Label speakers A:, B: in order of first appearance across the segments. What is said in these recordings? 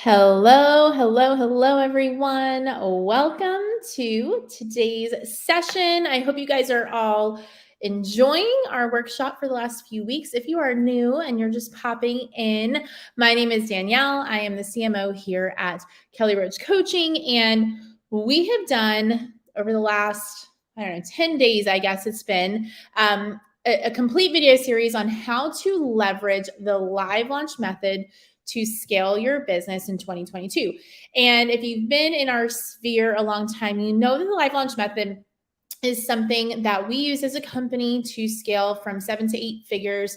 A: Hello, everyone. Welcome to today's session. I hope you guys are all enjoying our workshop for the last few weeks. If you are new and you're just popping in, my name is Danielle. I am the CMO here at Kelly Roach Coaching, and we have done over the last, 10 days, I guess it's been, a complete video series on how to leverage the live launch method to scale your business in 2022. And if you've been in our sphere a long time, you know that the live launch method is something that we use as a company to scale from 7 to 8 figures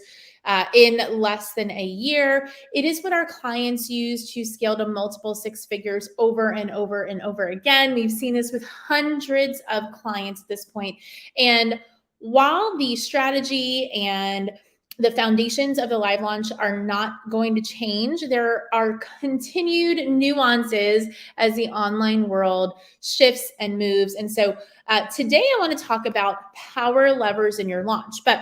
A: in less than a year. It is what our clients use to scale to multiple 6 figures over and over and over again. We've seen this with hundreds of clients at this point. And while the strategy and the foundations of the live launch are not going to change, there are continued nuances as the online world shifts and moves. And so today I want to talk about power levers in your launch. But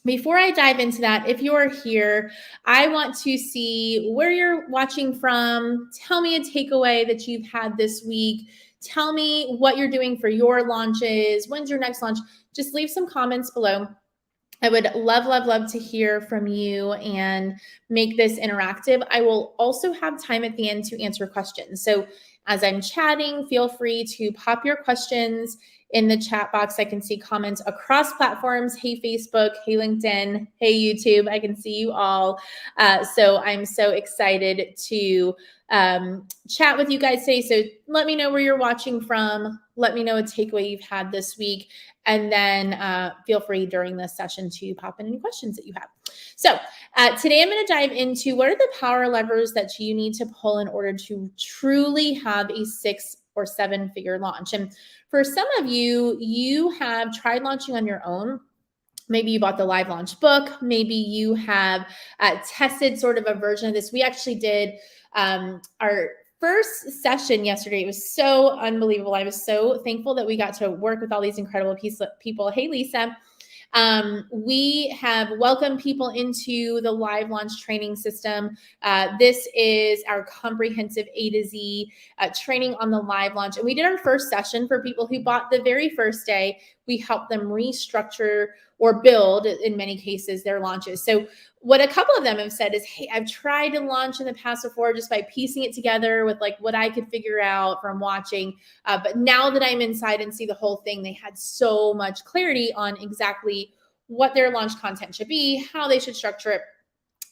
A: before I dive into that, if you're here, I want to see where you're watching from. Tell me a takeaway that you've had this week. Tell me what you're doing for your launches. When's your next launch? Just leave some comments below. I would love to hear from you and make this interactive. I will also have time at the end to answer questions. So as I'm chatting, feel free to pop your questions in the chat box. I can see comments across platforms. Hey, Facebook. Hey, LinkedIn. Hey, YouTube. I can see you all. So I'm so excited to chat with you guys today. So let me know where you're watching from. Let me know a takeaway you've had this week. And then feel free during this session to pop in any questions that you have. So today I'm going to dive into what are the power levers that you need to pull in order to truly have a 6 or 7 figure launch. And for some of you, you have tried launching on your own. Maybe you bought the live launch book. Maybe you have tested sort of a version of this. We actually did our first session yesterday. It was so unbelievable. I was so thankful that we got to work with all these incredible people. Hey, Lisa. We have welcomed people into the live launch training system. This is our comprehensive A to Z training on the live launch. And we did our first session for people who bought the very first day. We helped them restructure or build, in many cases, their launches. So what a couple of them have said is, hey, I've tried to launch in the past before just by piecing it together with like what I could figure out from watching. But now that I'm inside and see the whole thing, they had so much clarity on exactly what their launch content should be, how they should structure it,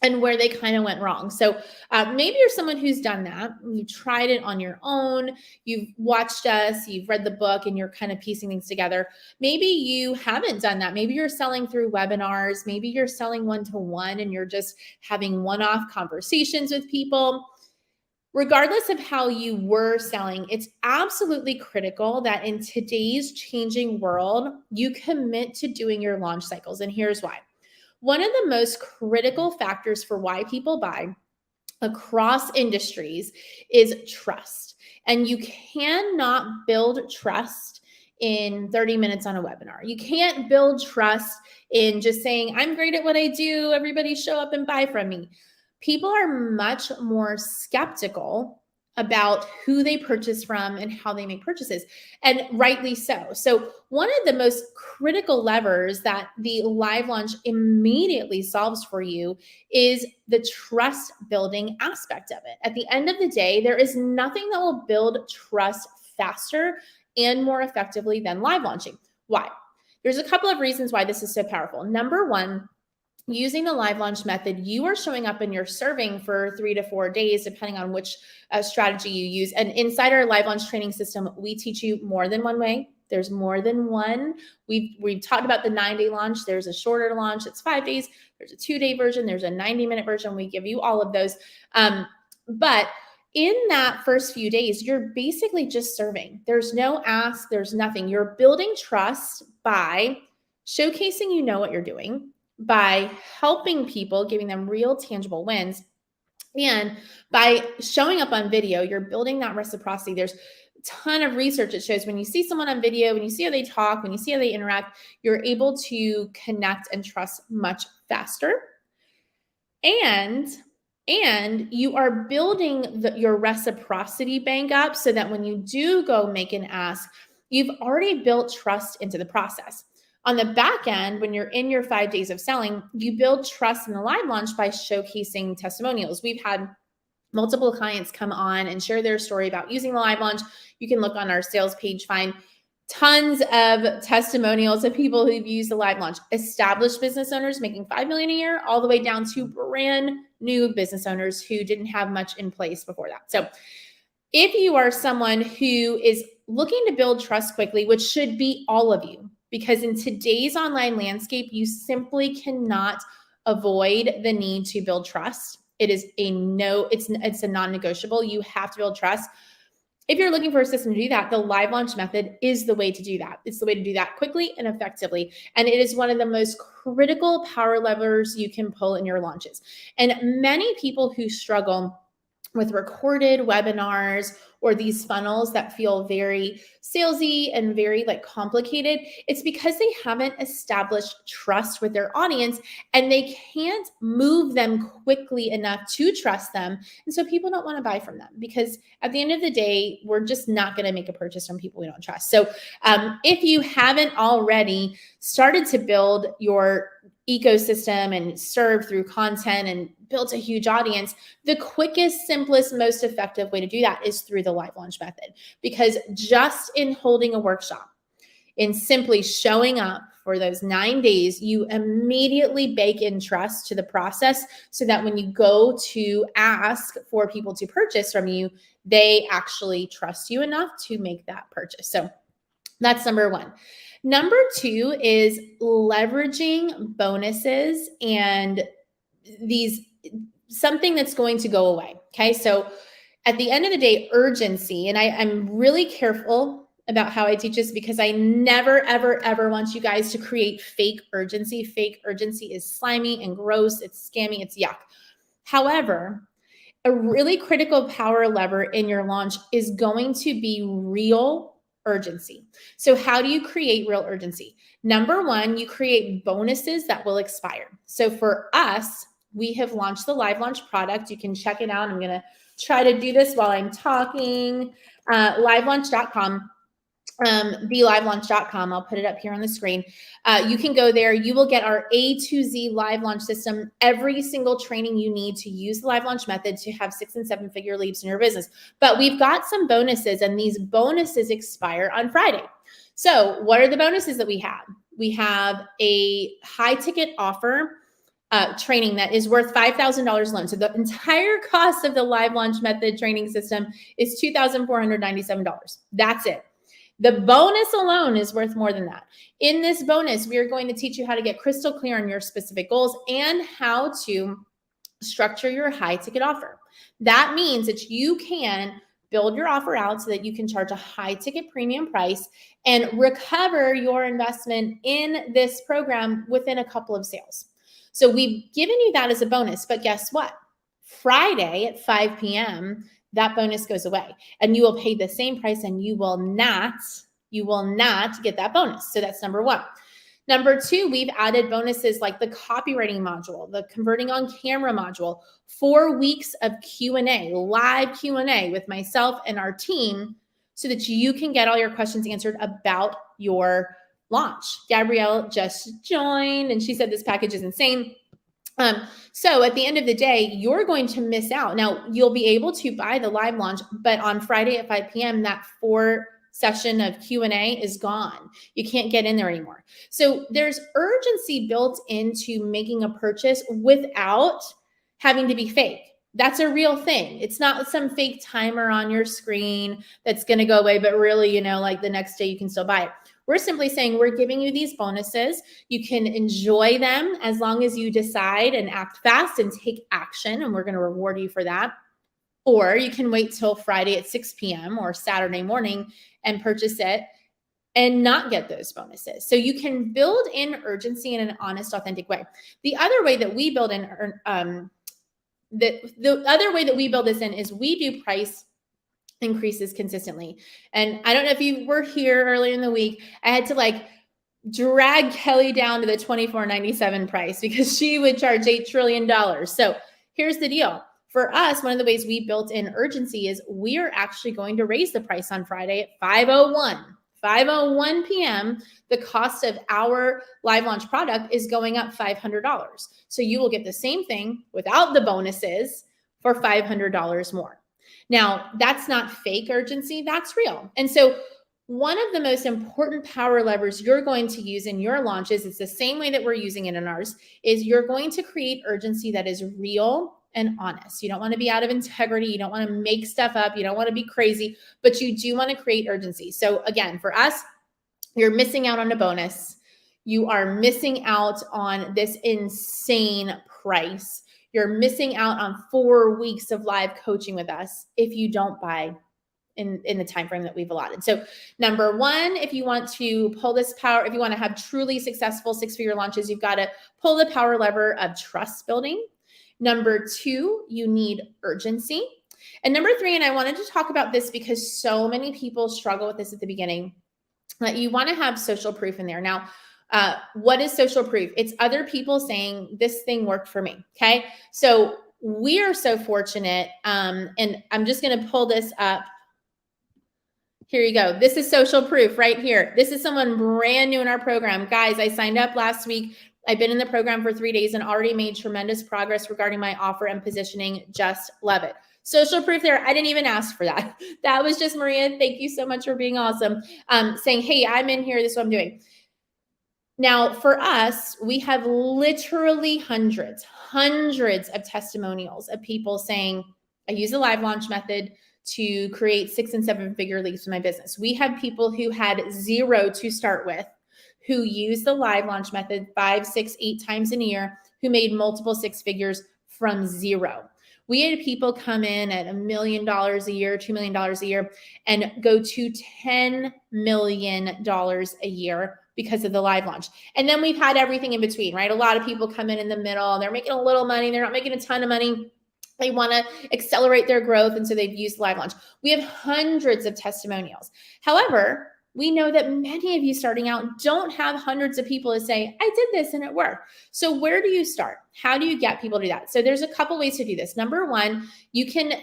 A: and where they kind of went wrong. So maybe you're someone who's done that. You tried it on your own. You've watched us, you've read the book, and you're kind of piecing things together. Maybe you haven't done that. Maybe you're selling through webinars. Maybe you're selling one-to-one and you're just having one-off conversations with people. Regardless of how you were selling, it's absolutely critical that in today's changing world, you commit to doing your launch cycles. And here's why. One of the most critical factors for why people buy across industries is trust. And you cannot build trust in 30 minutes on a webinar. You can't build trust in just saying, I'm great at what I do. Everybody show up and buy from me. People are much more skeptical about who they purchase from and how they make purchases, and rightly so. So one of the most critical levers that the live launch immediately solves for you is the trust building aspect of it. At the end of the day, there is nothing that will build trust faster and more effectively than live launching. Why? There's a couple of reasons why this is so powerful. Number one, using the live launch method, you are showing up and you're serving for 3 to 4 days, depending on which strategy you use. And inside our live launch training system, we teach you more than one way. There's more than one. We've talked about the 9-day launch. There's a shorter launch. It's 5 days. There's a 2-day version. There's a 90-minute version. We give you all of those. But in that first few days, you're basically just serving. There's no ask. There's nothing. You're building trust by showcasing you know what you're doing, by helping people, giving them real tangible wins. And by showing up on video, you're building that reciprocity. There's a ton of research that shows when you see someone on video, when you see how they talk, when you see how they interact, you're able to connect and trust much faster. And And you are building your reciprocity bank up so that when you do go make an ask, you've already built trust into the process. On the back end, when you're in your 5 days of selling, you build trust in the live launch by showcasing testimonials. We've had multiple clients come on and share their story about using the live launch. You can look on our sales page, find tons of testimonials of people who've used the live launch, established business owners making $5 million a year, all the way down to brand new business owners who didn't have much in place before that. So if you are someone who is looking to build trust quickly, which should be all of you, because in today's online landscape, you simply cannot avoid the need to build trust. It is it's a non-negotiable. You have to build trust. If you're looking for a system to do that, the live launch method is the way to do that. It's the way to do that quickly and effectively. And it is one of the most critical power levers you can pull in your launches. And many people who struggle with recorded webinars or these funnels that feel very salesy and very complicated, it's because they haven't established trust with their audience and they can't move them quickly enough to trust them. And so people don't want to buy from them because at the end of the day, we're just not going to make a purchase from people we don't trust. So if you haven't already started to build your ecosystem and serve through content and built a huge audience, the quickest, simplest, most effective way to do that is through the live launch method. Because just in holding a workshop, in simply showing up for those 9 days, you immediately bake in trust to the process so that when you go to ask for people to purchase from you, they actually trust you enough to make that purchase. So that's number one. Number two is leveraging bonuses and something that's going to go away. Okay. So at the end of the day, urgency, and I'm really careful about how I teach this because I never, ever, ever want you guys to create fake urgency. Fake urgency is slimy and gross. It's scammy. It's yuck. However, a really critical power lever in your launch is going to be real urgency. So how do you create real urgency? Number one, you create bonuses that will expire. So for us, we have launched the live launch product. You can check it out. I'm going to try to do this while I'm talking. Livelaunch.com. TheLiveLaunch.com. I'll put it up here on the screen. You can go there. You will get our A to Z live launch system, every single training you need to use the live launch method to have 6- and 7-figure leaps in your business. But we've got some bonuses, and these bonuses expire on Friday. So what are the bonuses that we have? We have a high ticket offer training that is worth $5,000 alone. So the entire cost of the live launch method training system is $2,497. That's it. The bonus alone is worth more than that. In this bonus, we are going to teach you how to get crystal clear on your specific goals and how to structure your high ticket offer. That means that you can build your offer out so that you can charge a high ticket premium price and recover your investment in this program within a couple of sales. So we've given you that as a bonus, but guess what? Friday at 5 p.m., that bonus goes away and you will pay the same price and you will not get that bonus. So that's number one. Number two, we've added bonuses like the copywriting module, the converting on camera module, 4 weeks of Q&A, live Q&A with myself and our team so that you can get all your questions answered about your launch. Gabrielle just joined and she said this package is insane. So at the end of the day, you're going to miss out. Now, you'll be able to buy the live launch, but on Friday at 5 p.m., that 4 session of Q&A is gone. You can't get in there anymore. So there's urgency built into making a purchase without having to be fake. That's a real thing. It's not some fake timer on your screen that's going to go away, but really, like the next day you can still buy it. We're simply saying we're giving you these bonuses. You can enjoy them as long as you decide and act fast and take action, and we're going to reward you for that. Or you can wait till Friday at 6 p.m. or Saturday morning and purchase it and not get those bonuses. So you can build in urgency in an honest, authentic way. The other way that we build in the other way that we build this in is we do price increases consistently. And I don't know if you were here earlier in the week, I had to drag Kelly down to the $24.97 price because she would charge $8 trillion. So here's the deal. for us, one of the ways we built in urgency is we are actually going to raise the price on Friday at 5:01 p.m. The cost of our live launch product is going up $500. So you will get the same thing without the bonuses for $500 more. Now, that's not fake urgency, that's real. And so one of the most important power levers you're going to use in your launches, it's the same way that we're using it in ours, is you're going to create urgency that is real and honest. You don't want to be out of integrity. You don't want to make stuff up. You don't want to be crazy, but you do want to create urgency. So again, for us, you're missing out on a bonus. You are missing out on this insane price. You're missing out on 4 weeks of live coaching with us if you don't buy in the time frame that we've allotted. So number one, if you want to pull this power, if you want to have truly successful 6-figure launches, you've got to pull the power lever of trust building. Number two, you need urgency. And number three, and I wanted to talk about this because so many people struggle with this at the beginning, that you want to have social proof in there. Now, what is social proof? It's other people saying this thing worked for me. Okay. So we are so fortunate. And I'm just going to pull this up. Here you go. This is social proof right here. This is someone brand new in our program. Guys, I signed up last week. I've been in the program for 3 days and already made tremendous progress regarding my offer and positioning. Just love it. Social proof there. I didn't even ask for that. That was just Maria. Thank you so much for being awesome. Saying, hey, I'm in here. This is what I'm doing. Now, for us, we have literally hundreds of testimonials of people saying, I use the live launch method to create 6- and 7-figure leads in my business. We have people who had 0 to start with, who use the live launch method 5, 6, 8 times in a year, who made multiple 6 figures from 0. We had people come in at $1 million a year, $2 million a year, and go to $10 million a year because of the live launch. And then we've had everything in between, right? A lot of people come in the middle. They're making a little money. They're not making a ton of money. They want to accelerate their growth. And so they've used live launch. We have hundreds of testimonials. However, we know that many of you starting out don't have hundreds of people to say, I did this and it worked. So where do you start? How do you get people to do that? So there's a couple ways to do this. Number one, you can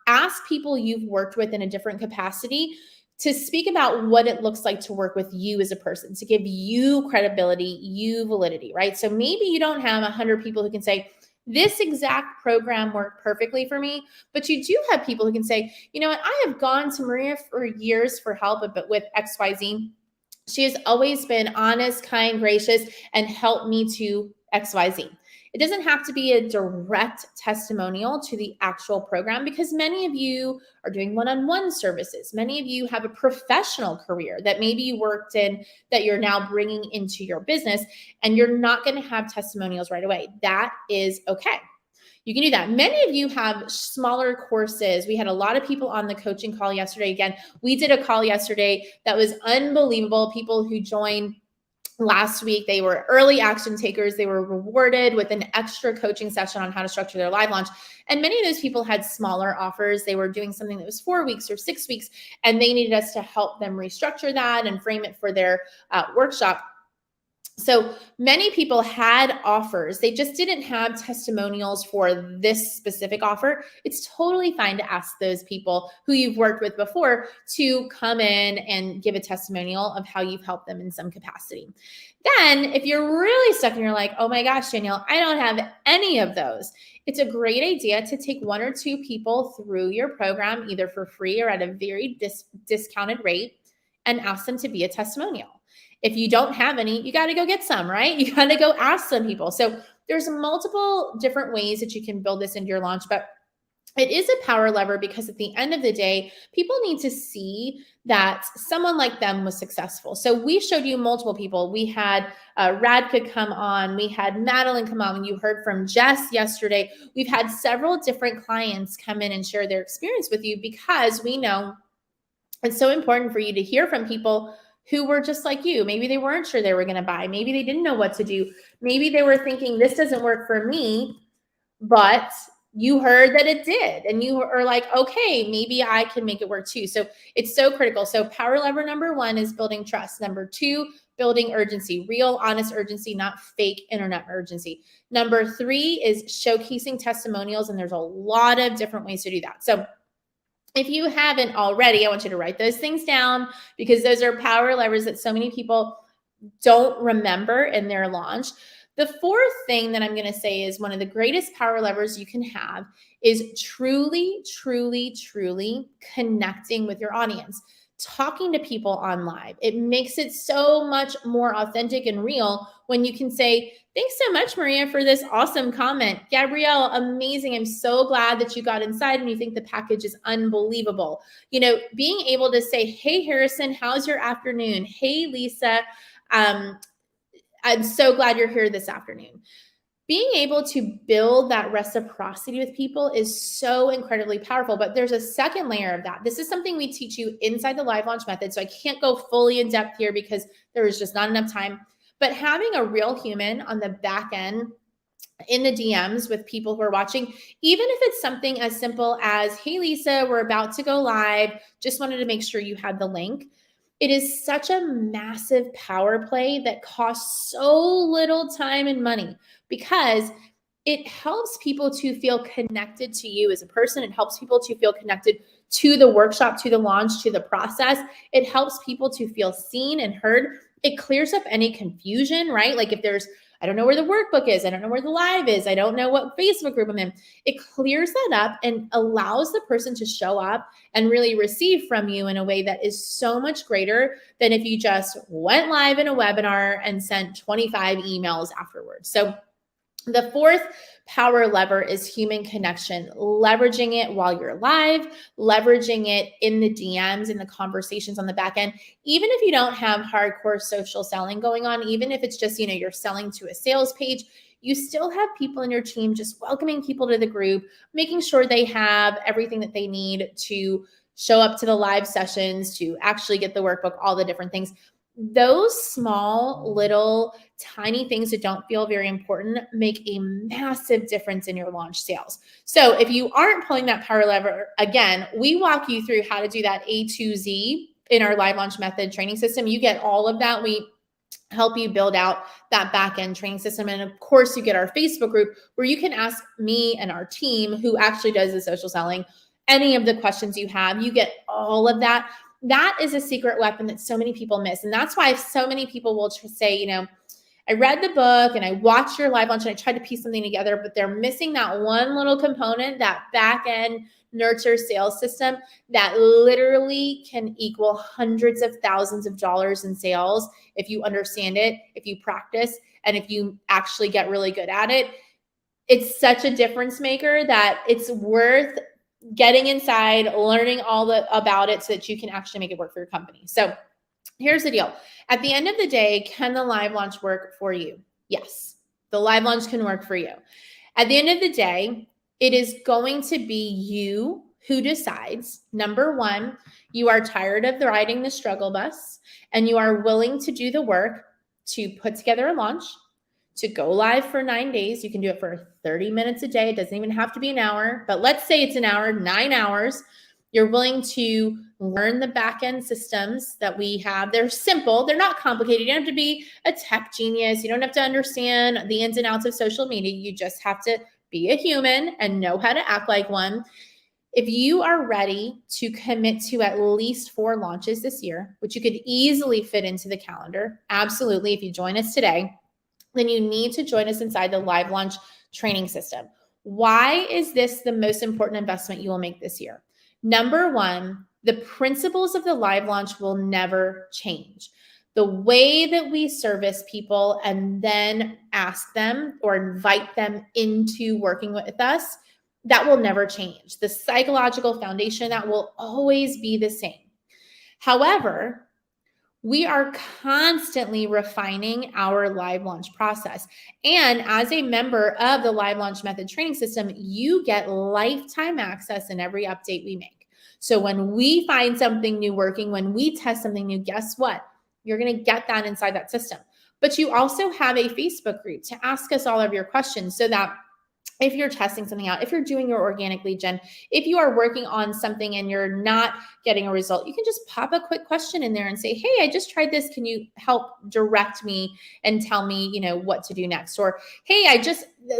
A: ask people you've worked with in a different capacity to speak about what it looks like to work with you as a person, to give you credibility, you validity, right? So maybe you don't have 100 people who can say, this exact program worked perfectly for me, but you do have people who can say, you know what, I have gone to Maria for years for help, but with XYZ. She has always been honest, kind, gracious, and helped me to XYZ. It doesn't have to be a direct testimonial to the actual program because many of you are doing one-on-one services. Many of you have a professional career that maybe you worked in that you're now bringing into your business, and you're not going to have testimonials right away. That is okay. You can do that. Many of you have smaller courses. We had a lot of people on the coaching call yesterday. Again, we did a call yesterday that was unbelievable. People who joined last week, they were early action takers. They were rewarded with an extra coaching session on how to structure their live launch. And many of those people had smaller offers. They were doing something that was 4 weeks or 6 weeks, and they needed us to help them restructure that and frame it for their workshop. So many people had offers. They just didn't have testimonials for this specific offer. It's totally fine to ask those people who you've worked with before to come in and give a testimonial of how you've helped them in some capacity. Then if you're really stuck and you're like, oh my gosh, Danielle, I don't have any of those, it's a great idea to take 1 or 2 people through your program, either for free or at a very discounted rate, and ask them to be a testimonial. If you don't have any, you got to go get some, right? You got to go ask some people. So there's multiple different ways that you can build this into your launch, but it is a power lever because at the end of the day, people need to see that someone like them was successful. So we showed you multiple people. We had Radka come on. We had Madeline come on. You heard from Jess yesterday. We've had several different clients come in and share their experience with you because we know it's so important for you to hear from people who were just like you. Maybe they weren't sure they were going to buy. Maybe they didn't know what to do. Maybe they were thinking, this doesn't work for me, but you heard that it did. And you are like, okay, maybe I can make it work too. So it's so critical. So power lever number 1 is building trust. Number 2, building urgency, real, honest urgency, not fake internet urgency. Number 3 is showcasing testimonials, and there's a lot of different ways to do that. So if you haven't already, I want you to write those things down, because those are power levers that so many people don't remember in their launch. The 4th thing that I'm going to say is one of the greatest power levers you can have is truly, truly, truly connecting with your audience, talking to people on live. It makes it so much more authentic and real when you can say, thanks so much, Maria, for this awesome comment. Gabrielle, amazing. I'm so glad that you got inside and you think the package is unbelievable. You know, being able to say, hey, Harrison, how's your afternoon? Hey, Lisa, I'm so glad you're here this afternoon. Being able to build that reciprocity with people is so incredibly powerful, but there's a second layer of that. This is something we teach you inside the live launch method, so I can't go fully in depth here because there is just not enough time. But having a real human on the back end in the DMs with people who are watching, even if it's something as simple as, hey, Lisa, we're about to go live. Just wanted to make sure you had the link. It is such a massive power play that costs so little time and money, because it helps people to feel connected to you as a person. It helps people to feel connected to the workshop, to the launch, to the process. It helps people to feel seen and heard. It clears up any confusion, right? Like if there's, I don't know where the workbook is, I don't know where the live is, I don't know what Facebook group I'm in. It clears that up and allows the person to show up and really receive from you in a way that is so much greater than if you just went live in a webinar and sent 25 emails afterwards. So the 4th power lever is human connection, leveraging it while you're live, leveraging it in the DMs, in the conversations on the back end. Even if you don't have hardcore social selling going on, even if it's just, you're selling to a sales page, you still have people in your team just welcoming people to the group, making sure they have everything that they need to show up to the live sessions, to actually get the workbook, all the different things. Those small, little, tiny things that don't feel very important make a massive difference in your launch sales. So if you aren't pulling that power lever, again, we walk you through how to do that A to Z in our live launch method training system. You get all of that. We help you build out that back-end training system. And of course, you get our Facebook group where you can ask me and our team who actually does the social selling any of the questions you have. You get all of that. That is a secret weapon that so many people miss. And that's why so many people will say, I read the book and I watched your live launch and I tried to piece something together, but they're missing that one little component, that back end nurture sales system that literally can equal hundreds of thousands of dollars in sales if you understand it, if you practice, and if you actually get really good at it. It's such a difference maker that it's worth getting inside, learning about it so that you can actually make it work for your company. So here's the deal. At the end of the day, can the live launch work for you? Yes, the live launch can work for you. At the end of the day, it is going to be you who decides, number 1, you are tired of riding the struggle bus and you are willing to do the work to put together a launch, to go live for 9 days. You can do it for 30 minutes a day. It doesn't even have to be an hour, but let's say it's an hour, 9 hours. You're willing to learn the back-end systems that we have. They're simple. They're not complicated. You don't have to be a tech genius. You don't have to understand the ins and outs of social media. You just have to be a human and know how to act like one. If you are ready to commit to at least 4 launches this year, which you could easily fit into the calendar, absolutely, if you join us today, then you need to join us inside the live launch training system. Why is this the most important investment you will make this year? Number 1, the principles of the live launch will never change. The way that we service people and then ask them or invite them into working with us, that will never change. The psychological foundation, that will always be the same. However, we are constantly refining our live launch process. And as a member of the live launch method training system, you get lifetime access in every update we make. So when we find something new working, when we test something new, guess what? You're going to get that inside that system. But you also have a Facebook group to ask us all of your questions so that if you're testing something out, if you're doing your organic lead gen, if you are working on something and you're not getting a result, you can just pop a quick question in there and say, hey, I just tried this. Can you help direct me and tell me, what to do next? Or, hey,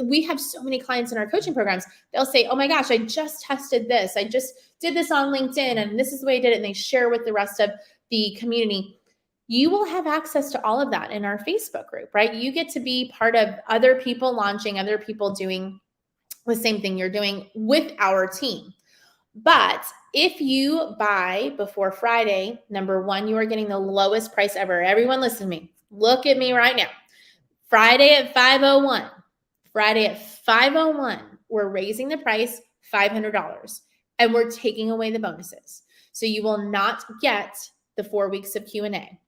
A: we have so many clients in our coaching programs. They'll say, oh my gosh, I just tested this. I just did this on LinkedIn and this is the way I did it. And they share with the rest of the community. You will have access to all of that in our Facebook group, right? You get to be part of other people launching, other people doing the same thing you're doing with our team. But if you buy before Friday, number one, you are getting the lowest price ever. Everyone listen to me. Look at me right now. Friday at 5:01. Friday at 5:01, we're raising the price $500 and we're taking away the bonuses. So you will not get the 4 weeks of Q&A.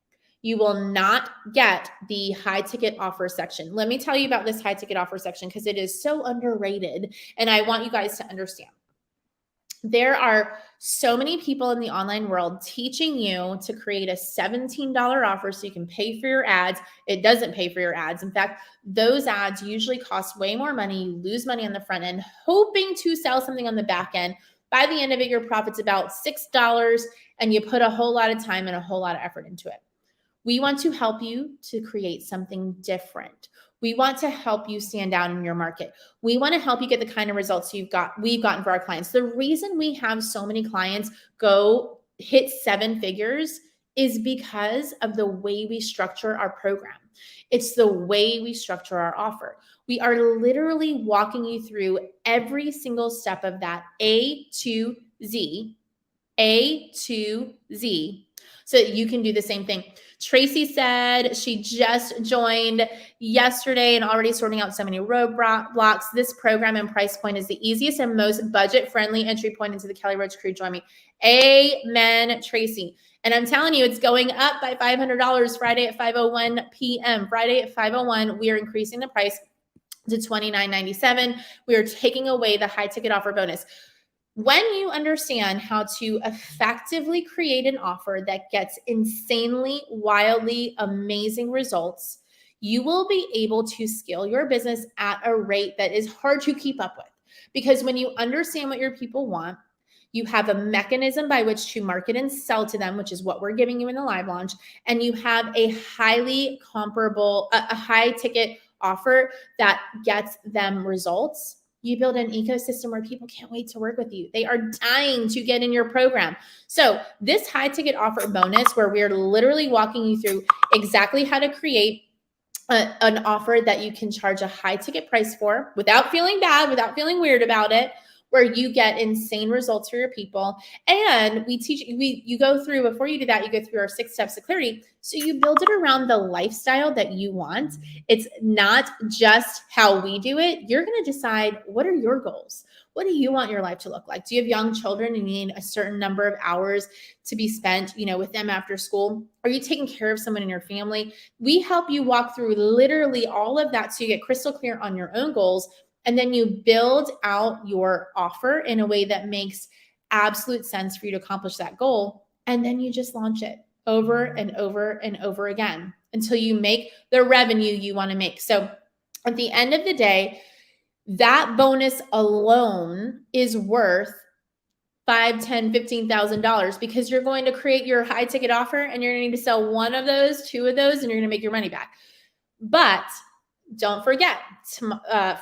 A: You will not get the high ticket offer section. Let me tell you about this high ticket offer section because it is so underrated and I want you guys to understand. There are so many people in the online world teaching you to create a $17 offer so you can pay for your ads. It doesn't pay for your ads. In fact, those ads usually cost way more money. You lose money on the front end, hoping to sell something on the back end. By the end of it, your profit's about $6 and you put a whole lot of time and a whole lot of effort into it. We want to help you to create something different. We want to help you stand out in your market. We want to help you get the kind of results we've gotten for our clients. The reason we have so many clients go hit 7 figures is because of the way we structure our program. It's the way we structure our offer. We are literally walking you through every single step of that A to Z, so that you can do the same thing. Tracy said she just joined yesterday and already sorting out so many roadblocks. This program and price point is the easiest and most budget-friendly entry point into the Kelly Roach crew. Join me. Amen, Tracy. And I'm telling you, it's going up by $500 Friday at 5:01 p.m. Friday at 5:01, we are increasing the price to $29.97. We are taking away the high ticket offer bonus. When you understand how to effectively create an offer that gets insanely, wildly amazing results, you will be able to scale your business at a rate that is hard to keep up with. Because when you understand what your people want, you have a mechanism by which to market and sell to them, which is what we're giving you in the live launch, and you have a highly comparable, a high ticket offer that gets them results. You build an ecosystem where people can't wait to work with you. They are dying to get in your program. So this high ticket offer bonus, where we're literally walking you through exactly how to create an offer that you can charge a high ticket price for without feeling bad, without feeling weird about it, where you get insane results for your people. And we teach you go through, before you do that, you go through our 6 steps of clarity. So you build it around the lifestyle that you want. It's not just how we do it. You're going to decide, what are your goals? What do you want your life to look like? Do you have young children and you need a certain number of hours to be spent, with them after school? Are you taking care of someone in your family? We help you walk through literally all of that so you get crystal clear on your own goals. And then you build out your offer in a way that makes absolute sense for you to accomplish that goal. And then you just launch it over and over and over again until you make the revenue you want to make. So at the end of the day, that bonus alone is worth $5,000, $10,000, $15,000 because you're going to create your high ticket offer and you're going to need to sell 1 of those, 2 of those, and you're going to make your money back. But don't forget,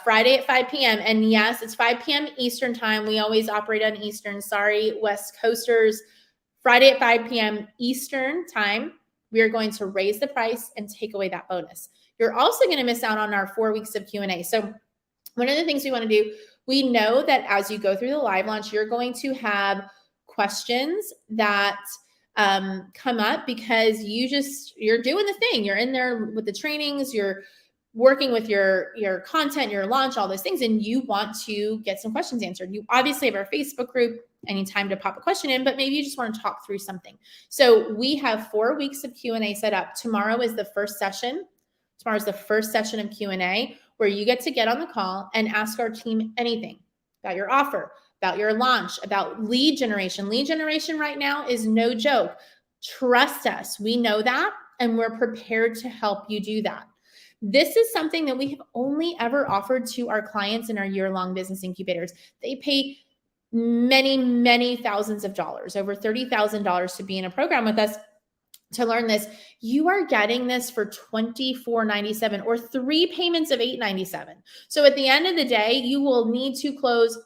A: Friday at 5 p.m. And yes, it's 5 p.m. Eastern time. We always operate on Eastern. Sorry, West Coasters. Friday at 5 p.m. Eastern time, we are going to raise the price and take away that bonus. You're also going to miss out on our 4 weeks of Q&A. So one of the things we want to do, we know that as you go through the live launch, you're going to have questions that come up because you're doing the thing. You're in there with the trainings, you're working with your content, your launch, all those things, and you want to get some questions answered. You obviously have our Facebook group, anytime to pop a question in, but maybe you just want to talk through something. So we have 4 weeks of Q&A set up. Tomorrow is the first session. Tomorrow's the first session of Q&A where you get to get on the call and ask our team anything about your offer, about your launch, about lead generation. Lead generation right now is no joke. Trust us. We know that, and we're prepared to help you do that. This is something that we have only ever offered to our clients in our year-long business incubators. They pay many, many thousands of dollars, over $30,000 to be in a program with us to learn this. You are getting this for $24.97 or 3 payments of $8.97. So at the end of the day, you will need to close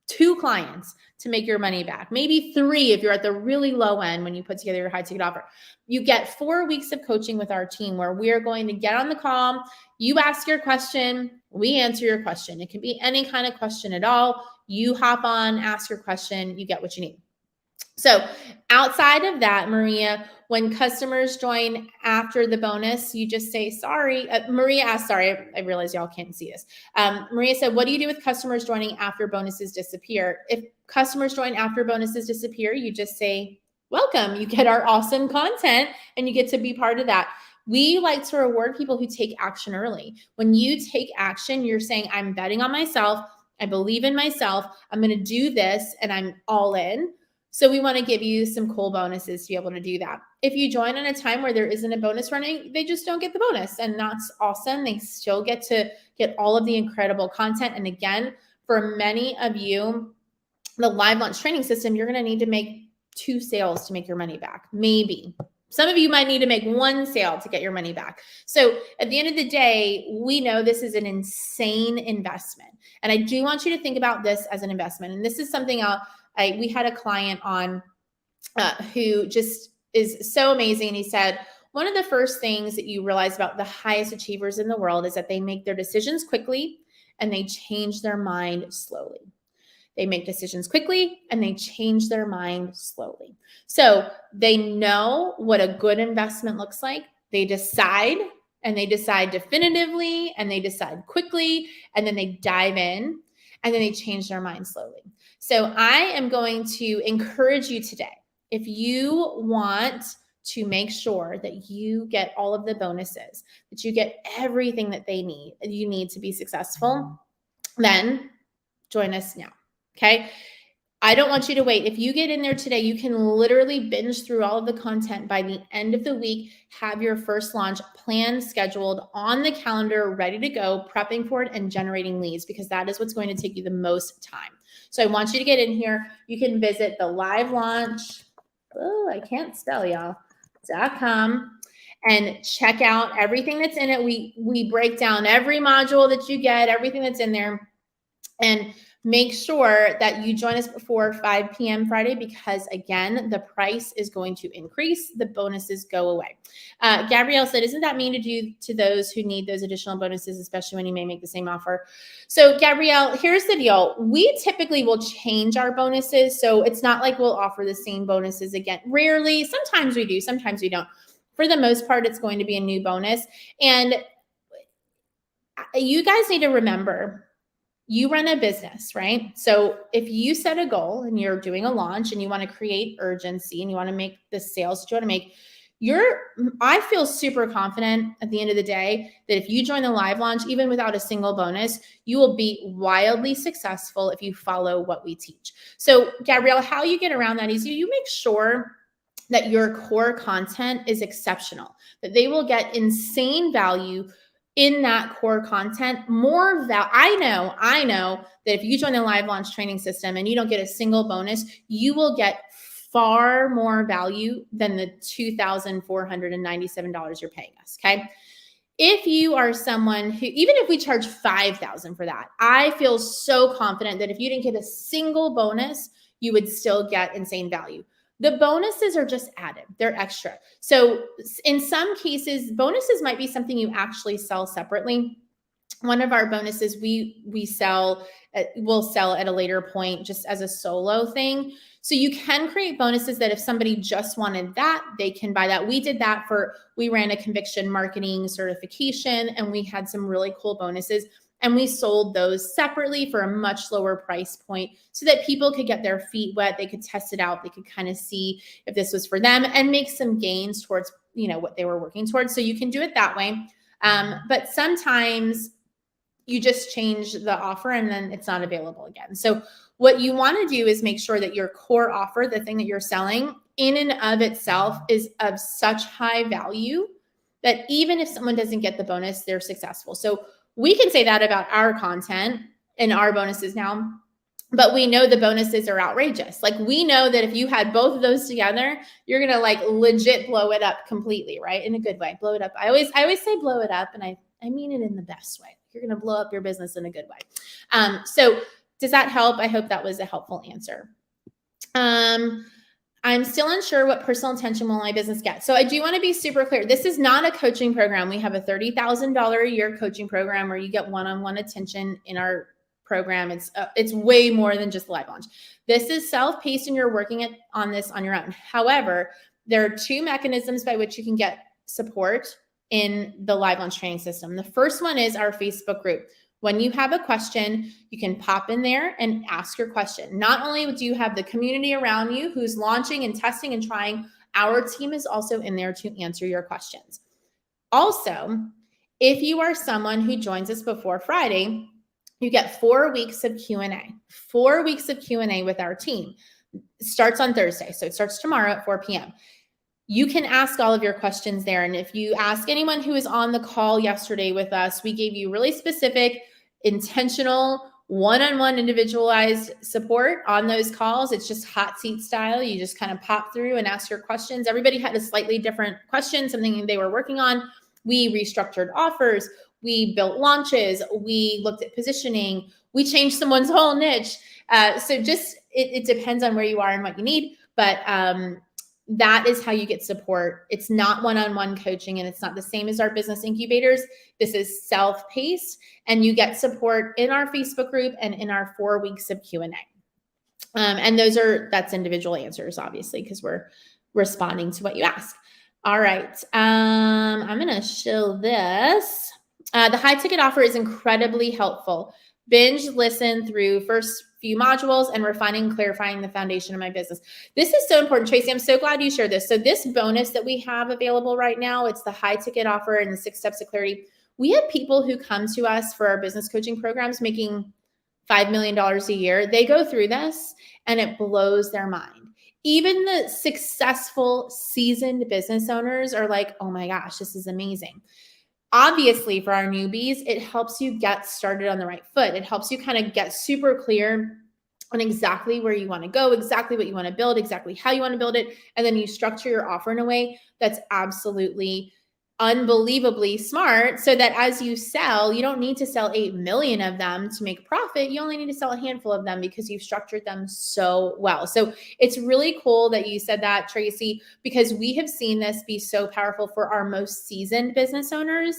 A: 2 clients to make your money back, maybe 3 if you're at the really low end when you put together your high ticket offer. You get 4 weeks of coaching with our team where we are going to get on the call. You ask your question, we answer your question. It can be any kind of question at all. You hop on, ask your question, you get what you need. So outside of that, Maria, when customers join after the bonus, you just say, sorry. Maria asked, sorry, I realize y'all can't see this. Maria said, what do you do with customers joining after bonuses disappear? If customers join after bonuses disappear, you just say, welcome. You get our awesome content and you get to be part of that. We like to reward people who take action early. When you take action, you're saying, I'm betting on myself. I believe in myself. I'm going to do this and I'm all in. So we want to give you some cool bonuses to be able to do that. If you join in a time where there isn't a bonus running, they just don't get the bonus. And that's awesome. They still get to get all of the incredible content. And again, for many of you, the live launch training system, you're going to need to make 2 sales to make your money back. Maybe. Some of you might need to make 1 sale to get your money back. So at the end of the day, we know this is an insane investment. And I do want you to think about this as an investment. And this is something we had a client on who just is so amazing. He said, one of the first things that you realize about the highest achievers in the world is that they make their decisions quickly and they change their mind slowly. They make decisions quickly and they change their mind slowly. So they know what a good investment looks like. They decide and they decide definitively and they decide quickly and then they dive in and then they change their mind slowly. So I am going to encourage you today, if you want to make sure that you get all of the bonuses, that you get everything that you need to be successful, then join us now. Okay. I don't want you to wait. If you get in there today, you can literally binge through all of the content by the end of the week, have your first launch planned, scheduled on the calendar, ready to go, prepping for it and generating leads, because that is what's going to take you the most time. So I want you to get in here. You can visit the live launch. Oh, I can't spell y'all. .com and check out everything that's in it. We break down every module that you get, everything that's in there, and make sure that you join us before 5 p.m. Friday, because again, the price is going to increase. The bonuses go away. Gabrielle said, isn't that mean to do to those who need those additional bonuses, especially when you may make the same offer? So Gabrielle, here's the deal. We typically will change our bonuses. So it's not like we'll offer the same bonuses again. Rarely, sometimes we do, sometimes we don't. For the most part, it's going to be a new bonus. And you guys need to remember, you run a business, right? So if you set a goal and you're doing a launch and you want to create urgency and you want to make the sales that you want to make, I feel super confident at the end of the day that if you join the live launch, even without a single bonus, you will be wildly successful if you follow what we teach. So Gabrielle, how you get around that is you make sure that your core content is exceptional, that they will get insane value in that core content, more value. I know that if you join the live launch training system and you don't get a single bonus, you will get far more value than the $2,497 you're paying us. Okay. If you are someone who, even if we charge $5,000 for that, I feel so confident that if you didn't get a single bonus, you would still get insane value. The bonuses are just added. They're extra. So in some cases, bonuses might be something you actually sell separately. One of our bonuses we'll sell at a later point just as a solo thing. So you can create bonuses that if somebody just wanted that, they can buy that. We did that we ran a conviction marketing certification and we had some really cool bonuses. And we sold those separately for a much lower price point so that people could get their feet wet. They could test it out. They could kind of see if this was for them and make some gains towards, what they were working towards. So you can do it that way. But sometimes you just change the offer and then it's not available again. So what you want to do is make sure that your core offer, the thing that you're selling in and of itself, is of such high value that even if someone doesn't get the bonus, they're successful. So we can say that about our content and our bonuses now, but we know the bonuses are outrageous. Like we know that if you had both of those together, you're going to like legit blow it up completely, right? In a good way, blow it up. I always say blow it up, and I mean it in the best way. You're going to blow up your business in a good way. So does that help? I hope that was a helpful answer. I'm still unsure what personal attention will my business get. So I do want to be super clear. This is not a coaching program. We have a $30,000 a year coaching program where you get one-on-one attention in our program. It's way more than just live launch. This is self-paced and you're working on this on your own. However, there are two mechanisms by which you can get support in the live launch training system. The first one is our Facebook group. When you have a question, you can pop in there and ask your question. Not only do you have the community around you who's launching and testing and trying, our team is also in there to answer your questions. Also, if you are someone who joins us before Friday, you get 4 weeks of Q&A. 4 weeks of Q&A with our team. It starts on Thursday, so it starts tomorrow at 4 p.m. You can ask all of your questions there. And if you ask anyone who was on the call yesterday with us, we gave you really specific, intentional, one-on-one individualized support on those calls. It's just hot seat style. You just kind of pop through and ask your questions. Everybody had a slightly different question, something they were working on. We restructured offers. We built launches. We looked at positioning. We changed someone's whole niche. So just, it depends on where you are and what you need. But that is how you get support. It's not one-on-one coaching, and it's not the same as our business incubators. This is self-paced, and you get support in our Facebook group and in our 4 weeks of Q&A. And that's individual answers, obviously, because we're responding to what you ask. All right. I'm going to show this. The high ticket offer is incredibly helpful. Binge listen through first few modules and refining and clarifying the foundation of my business. This is so important, Tracy. I'm so glad you shared this. So this bonus that we have available right now, it's the high ticket offer and the 6 steps to clarity. We have people who come to us for our business coaching programs making $5 million a year. They go through this and it blows their mind. Even the successful, seasoned business owners are like, oh my gosh, this is amazing. Obviously, for our newbies, it helps you get started on the right foot. It helps you kind of get super clear on exactly where you want to go, exactly what you want to build, exactly how you want to build it. And then you structure your offer in a way that's absolutely unbelievably smart, so that as you sell, you don't need to sell 8 million of them to make profit. You only need to sell a handful of them because you've structured them so well. So it's really cool that you said that, Tracy, because we have seen this be so powerful for our most seasoned business owners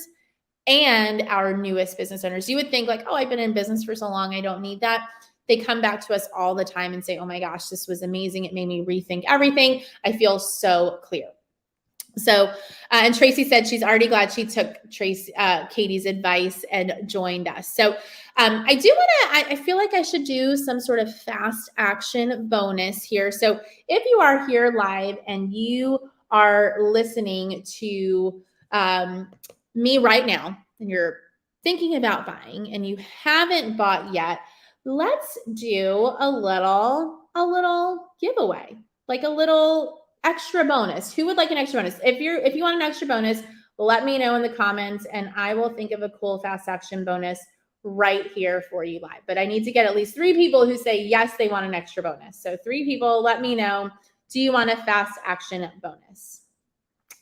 A: and our newest business owners. You would think like, oh, I've been in business for so long, I don't need that. They come back to us all the time and say, oh my gosh, this was amazing. It made me rethink everything. I feel so clear. So, and Tracy said she's already glad she took Katie's advice and joined us. So I do want to, I feel like I should do some sort of fast action bonus here. So if you are here live and you are listening to me right now and you're thinking about buying and you haven't bought yet, let's do a little giveaway, like a little extra bonus. Who would like an extra bonus? If you want an extra bonus, let me know in the comments and I will think of a cool fast action bonus right here for you live. But I need to get at least 3 people who say yes, they want an extra bonus. So 3 people, let me know. Do you want a fast action bonus?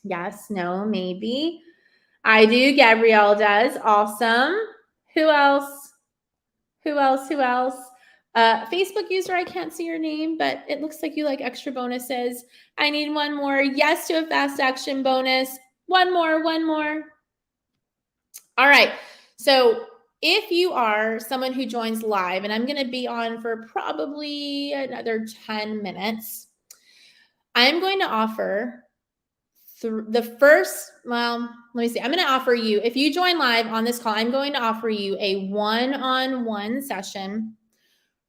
A: Yes, no, maybe. I do. Gabrielle does. Awesome. Who else? Facebook user, I can't see your name, but it looks like you like extra bonuses. I need one more. Yes to a fast action bonus. One more. All right. So if you are someone who joins live, and I'm going to be on for probably another 10 minutes, I'm going to offer the first, well, let me see. I'm going to offer you, if you join live on this call, I'm going to offer you a one-on-one session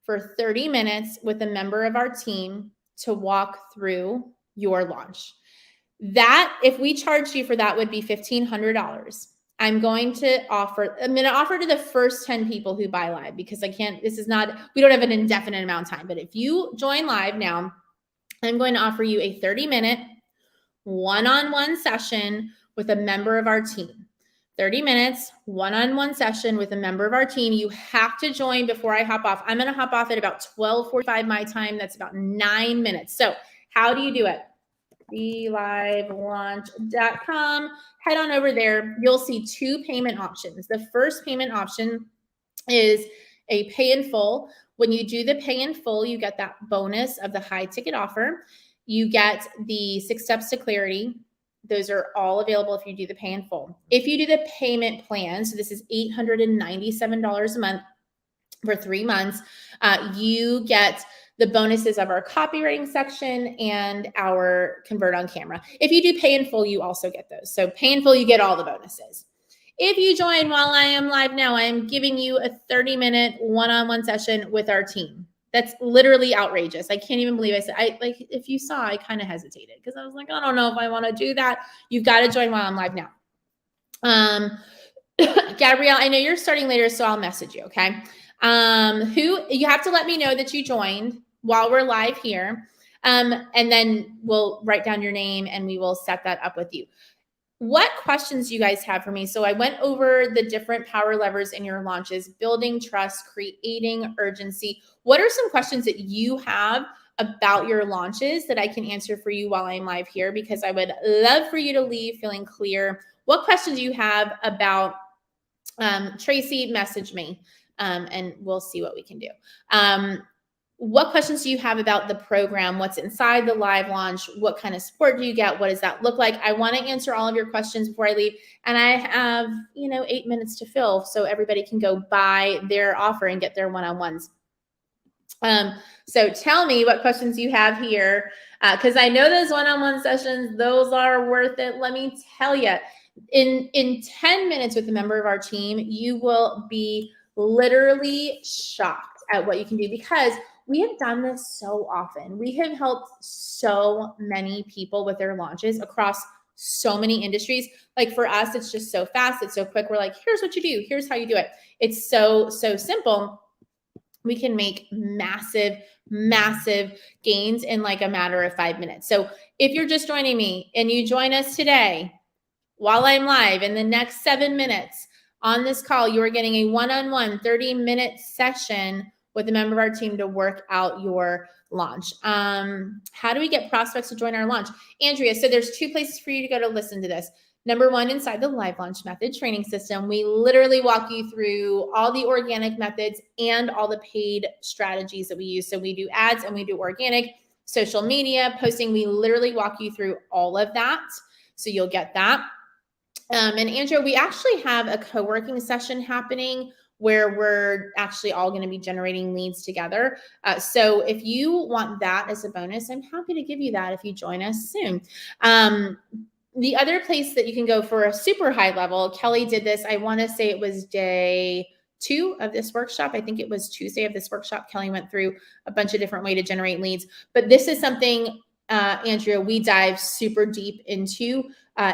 A: for 30 minutes with a member of our team to walk through your launch. That, if we charged you for that, would be $1,500. I'm going to offer to the first 10 people who buy live, because we don't have an indefinite amount of time. But if you join live now, I'm going to offer you a 30-minute one-on-one session with a member of our team. 30 minutes, one-on-one session with a member of our team. You have to join before I hop off. I'm going to hop off at about 12:45 my time. That's about 9 minutes. So how do you do it? BeLiveLaunch.com. Head on over there. You'll see 2 payment options. The first payment option is a pay in full. When you do the pay in full, you get that bonus of the high ticket offer. You get the 6 steps to clarity. Those are all available if you do the pay in full. If you do the payment plan, so this is $897 a month for 3 months, you get the bonuses of our copywriting section and our convert on camera. If you do pay in full, you also get those. So pay in full, you get all the bonuses. If you join while I am live now, I am giving you a 30-minute one-on-one session with our team. That's literally outrageous. I can't even believe I said, if you saw, I kind of hesitated because I was like, I don't know if I want to do that. You've got to join while I'm live now. Gabrielle, I know you're starting later, so I'll message you. Okay. You have to let me know that you joined while we're live here. And then we'll write down your name and we will set that up with you. What questions do you guys have for me? So I went over the different power levers in your launches, building trust, creating urgency. What are some questions that you have about your launches that I can answer for you while I'm live here? Because I would love for you to leave feeling clear. What questions do you have about Tracy? Message me and we'll see what we can do. What questions do you have about the program? What's inside the live launch? What kind of support do you get? What does that look like? I want to answer all of your questions before I leave. And I have, 8 minutes to fill so everybody can go buy their offer and get their one-on-ones. So tell me what questions you have here. Cause I know those one-on-one sessions, those are worth it. Let me tell you, in 10 minutes with a member of our team, you will be literally shocked at what you can do because we have done this so often. We have helped so many people with their launches across so many industries. Like for us, it's just so fast. It's so quick. We're like, here's what you do. Here's how you do it. It's so simple. We can make massive gains in like a matter of 5 minutes. So if you're just joining me and you join us today while I'm live in the next 7 minutes on this call, you are getting a one-on-one 30-minute session with a member of our team to work out your launch. How do we get prospects to join our launch? Andrea, so there's 2 places for you to go to listen to this. Number 1, inside the Live Launch Method training system, we literally walk you through all the organic methods and all the paid strategies that we use. So we do ads and we do organic, social media, posting. We literally walk you through all of that. So you'll get that. And Andrea, we actually have a co-working session happening where we're actually all going to be generating leads together. So if you want that as a bonus, I'm happy to give you that if you join us soon. The other place that you can go for a super high level, Kelly did this. I want to say it was day 2 of this workshop. I think it was Tuesday of this workshop. Kelly went through a bunch of different ways to generate leads. But this is something, Andrea, we dive super deep into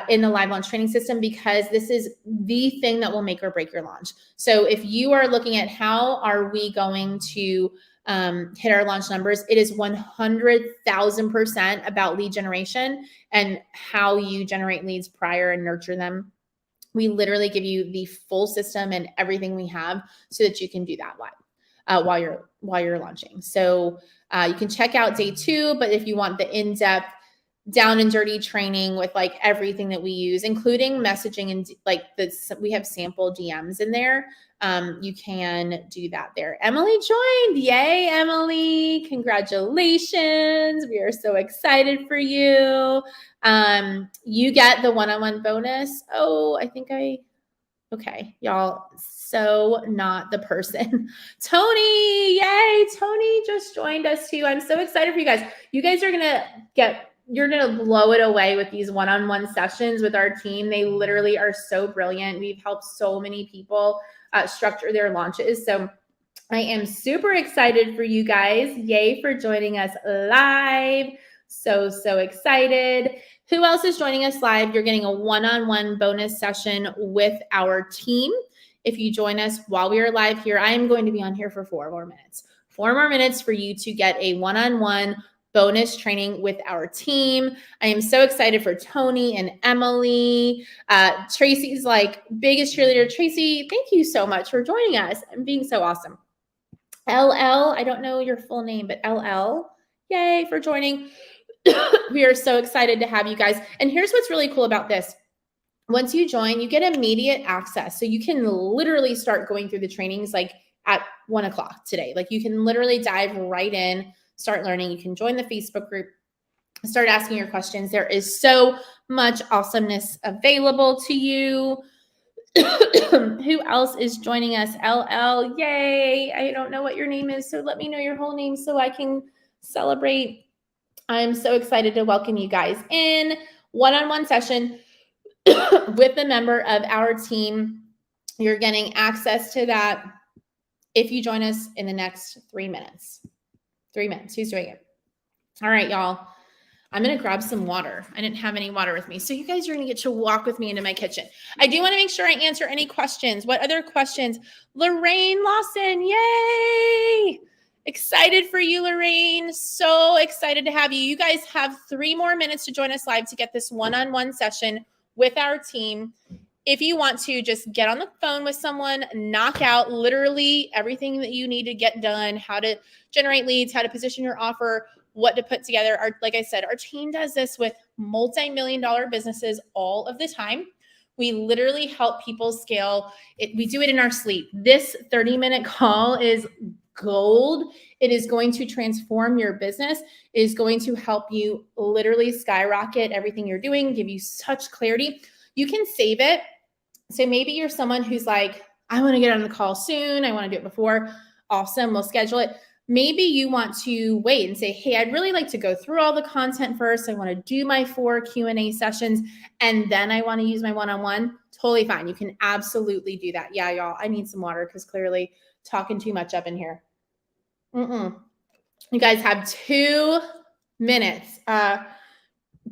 A: in the live launch training system because this is the thing that will make or break your launch. So if you are looking at how are we going to hit our launch numbers, it is 100,000% about lead generation and how you generate leads prior and nurture them. We literally give you the full system and everything we have so that you can do that live while you're launching. So you can check out day 2, but if you want the in-depth down and dirty training with like everything that we use, including messaging and like this, we have sample DMs in there. You can do that there. Emily joined. Yay, Emily. Congratulations. We are so excited for you. You get the one-on-one bonus. Oh, okay, y'all, so not the person. Tony, yay, Tony just joined us too. I'm so excited for you guys. You guys are you're going to blow it away with these one-on-one sessions with our team. They literally are so brilliant. We've helped so many people structure their launches. So I am super excited for you guys. Yay for joining us live. So excited. Who else is joining us live? You're getting a one-on-one bonus session with our team. If you join us while we are live here, I am going to be on here for 4 more minutes. 4 more minutes for you to get a one-on-one bonus training with our team. I am so excited for Tony and Emily. Tracy's like biggest cheerleader. Tracy, thank you so much for joining us and being so awesome. LL, I don't know your full name, but LL, yay for joining. We are so excited to have you guys. And here's what's really cool about this. Once you join, you get immediate access. So you can literally start going through the trainings like at 1 o'clock today. Like you can literally dive right in, start learning. You can join the Facebook group, start asking your questions. There is so much awesomeness available to you. Who else is joining us? LL, yay. I don't know what your name is, so let me know your whole name so I can celebrate. I'm so excited to welcome you guys in one-on-one session with a member of our team. You're getting access to that if you join us in the next 3 minutes. 3 minutes. Who's doing it? All right, y'all. I'm going to grab some water. I didn't have any water with me. So you guys are going to get to walk with me into my kitchen. I do want to make sure I answer any questions. What other questions? Lorraine Lawson, yay! Excited for you, Lorraine. So excited to have you. You guys have 3 more minutes to join us live to get this one-on-one session with our team. If you want to, just get on the phone with someone, knock out literally everything that you need to get done, how to generate leads, how to position your offer, what to put together. Like I said, our team does this with multi-million-dollar businesses all of the time. We literally help people scale. We do it in our sleep. This 30-minute call is gold. It is going to transform your business. It is going to help you literally skyrocket everything you're doing, give you such clarity. You can save it. So maybe you're someone who's like, I want to get on the call soon. I want to do it before. Awesome. We'll schedule it. Maybe you want to wait and say, hey, I'd really like to go through all the content first. I want to do my 4 Q&A sessions, and then I want to use my one-on-one. Totally fine. You can absolutely do that. Yeah, y'all, I need some water because clearly talking too much up in here. You guys have 2 minutes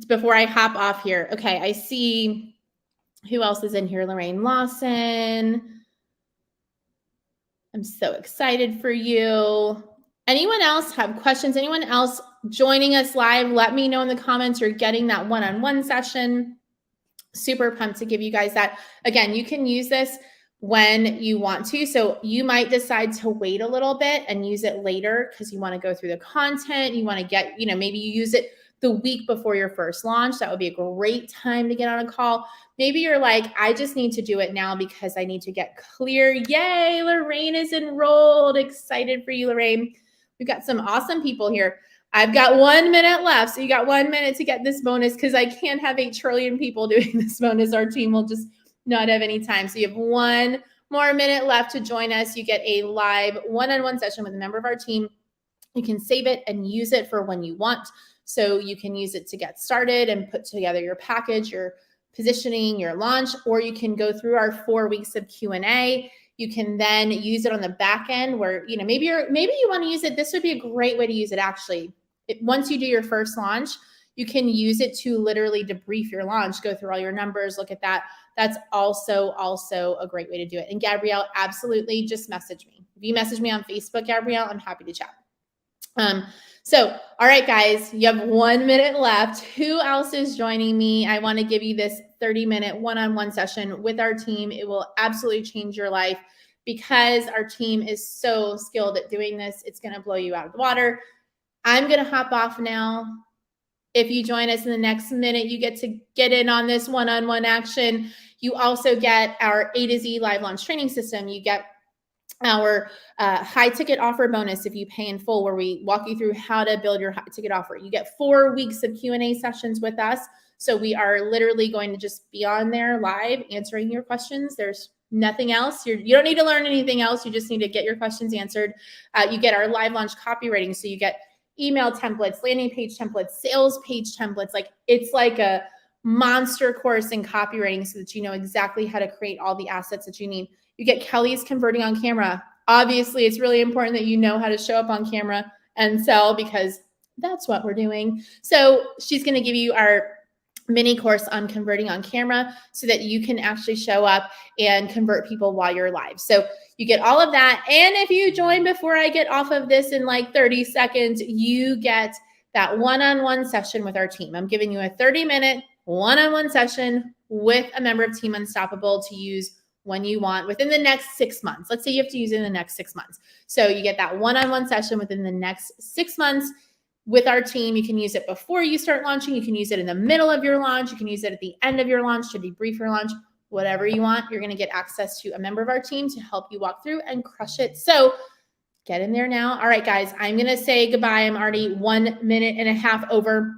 A: before I hop off here. Okay, I see who else is in here. Lorraine Lawson. I'm so excited for you. Anyone else have questions? Anyone else joining us live? Let me know in the comments you're getting that one-on-one session. Super pumped to give you guys that. Again, you can use this when you want to. So you might decide to wait a little bit and use it later because you want to go through the content. You want to get, maybe you use it the week before your first launch. That would be a great time to get on a call. Maybe you're like, I just need to do it now because I need to get clear. Yay, Lorraine is enrolled. Excited for you, Lorraine. We've got some awesome people here. I've got 1 minute left. So you got 1 minute to get this bonus because I can't have 8 trillion people doing this bonus. Our team will just not have any time. So you have 1 more minute left to join us. You get a live one-on-one session with a member of our team. You can save it and use it for when you want. So you can use it to get started and put together your package, your positioning, your launch, or you can go through our 4 weeks of Q&A. You can then use it on the back end where, maybe you want to use it. This would be a great way to use it actually. Once you do your first launch, you can use it to literally debrief your launch, go through all your numbers, look at that. That's also a great way to do it. And Gabrielle, absolutely, just message me. If you message me on Facebook, Gabrielle, I'm happy to chat. So, all right, guys, you have 1 minute left. Who else is joining me? I want to give you this 30-minute one-on-one session with our team. It will absolutely change your life because our team is so skilled at doing this. It's going to blow you out of the water. I'm going to hop off now. If you join us in the next minute, you get to get in on this one-on-one action. You also get our A to Z live launch training system. You get our high ticket offer bonus if you pay in full, where we walk you through how to build your high ticket offer. You get 4 weeks of Q&A sessions with us. So we are literally going to just be on there live answering your questions. There's nothing else. You don't need to learn anything else. You just need to get your questions answered. You get our live launch copywriting. So you get email templates, landing page templates, sales page templates. It's like a monster course in copywriting so that you know exactly how to create all the assets that you need. You get Kelly's converting on camera. Obviously, it's really important that you know how to show up on camera and sell because that's what we're doing. So she's going to give you our mini course on converting on camera so that you can actually show up and convert people while you're live. So you get all of that. And if you join before I get off of this in like 30 seconds, you get that one-on-one session with our team. I'm giving you a 30-minute one-on-one session with a member of Team Unstoppable to use when you want within the next 6 months. Let's say you have to use it in the next 6 months. So you get that one-on-one session within the next 6 months with our team. You can use it before you start launching. You can use it in the middle of your launch. You can use it at the end of your launch to debrief your launch. Whatever you want, you're going to get access to a member of our team to help you walk through and crush it. So get in there now. All right, guys, I'm going to say goodbye. I'm already 1.5 minutes over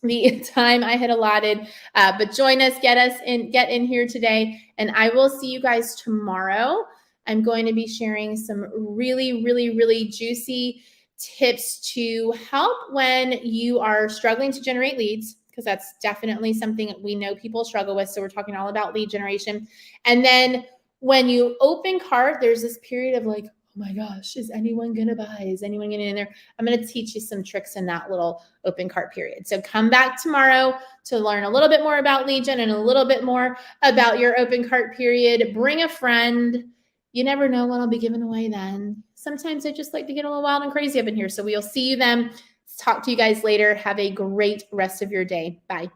A: the time I had allotted, but join us, get in here today, and I will see you guys tomorrow. I'm going to be sharing some really, really, really juicy tips to help when you are struggling to generate leads, because that's definitely something we know people struggle with. So we're talking all about lead generation. And then when you open cart, there's this period of like, oh my gosh, is anyone going to buy? Is anyone going to in there? I'm going to teach you some tricks in that little open cart period. So come back tomorrow to learn a little bit more about lead gen and a little bit more about your open cart period. Bring a friend. You never know what I'll be giving away then. Sometimes I just like to get a little wild and crazy up in here. So we'll see you then. Talk to you guys later. Have a great rest of your day. Bye.